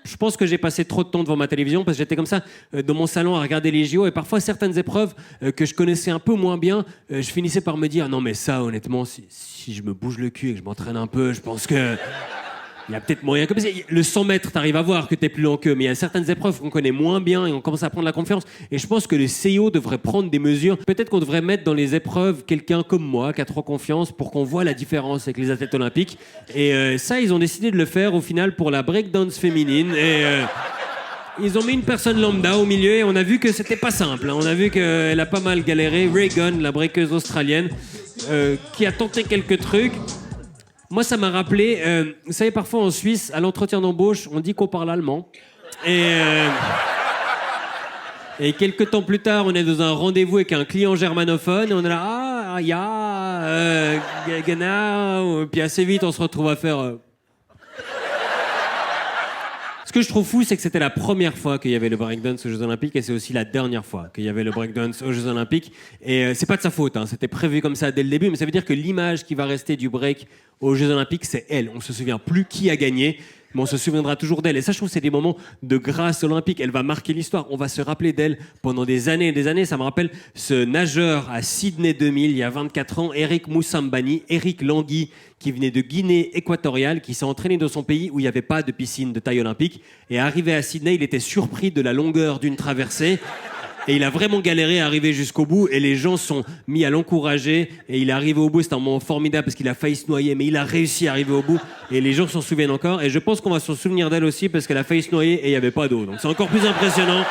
je pense que j'ai passé trop de temps devant ma télévision parce que j'étais comme ça dans mon salon à regarder les JO et parfois certaines épreuves que je connaissais un peu moins bien, je finissais par me dire non mais ça honnêtement si je me bouge le cul et que je m'entraîne un peu, je pense que il y a peut-être moyen. Comme ça, le 100 mètres, t'arrives à voir que t'es plus lent qu'eux, mais il y a certaines épreuves qu'on connaît moins bien et on commence à prendre la confiance. Et je pense que le CIO devrait prendre des mesures. Peut-être qu'on devrait mettre dans les épreuves quelqu'un comme moi qui a trop confiance pour qu'on voit la différence avec les athlètes olympiques. Et ça, ils ont décidé de le faire au final pour la breakdance féminine. Et ils ont mis une personne lambda au milieu et on a vu que c'était pas simple. On a vu qu'elle a pas mal galéré. Reagan, la breakeuse australienne, qui a tenté quelques trucs. Moi, ça m'a rappelé, vous savez, parfois en Suisse, à l'entretien d'embauche, on dit qu'on parle allemand. Et quelques temps plus tard, on est dans un rendez-vous avec un client germanophone et on est là, genau. Puis assez vite, on se retrouve à faire... Ce que je trouve fou, c'est que c'était la première fois qu'il y avait le breakdance aux Jeux Olympiques et c'est aussi la dernière fois qu'il y avait le breakdance aux Jeux Olympiques. Et c'est pas de sa faute, hein, c'était prévu comme ça dès le début, mais ça veut dire que l'image qui va rester du break aux Jeux Olympiques, c'est elle. On se souvient plus qui a gagné, mais on se souviendra toujours d'elle. Et ça, je trouve que c'est des moments de grâce olympique. Elle va marquer l'histoire. On va se rappeler d'elle pendant des années et des années. Ça me rappelle ce nageur à Sydney 2000, il y a 24 ans, Eric Moussambani, Eric Langui, qui venait de Guinée équatoriale, qui s'est entraîné dans son pays où il n'y avait pas de piscine de taille olympique. Et arrivé à Sydney, il était surpris de la longueur d'une traversée. Et il a vraiment galéré à arriver jusqu'au bout et les gens sont mis à l'encourager et il est arrivé au bout. C'était un moment formidable parce qu'il a failli se noyer mais il a réussi à arriver au bout et les gens s'en souviennent encore et je pense qu'on va s'en souvenir d'elle aussi parce qu'elle a failli se noyer et il n'y avait pas d'eau. Donc c'est encore plus impressionnant.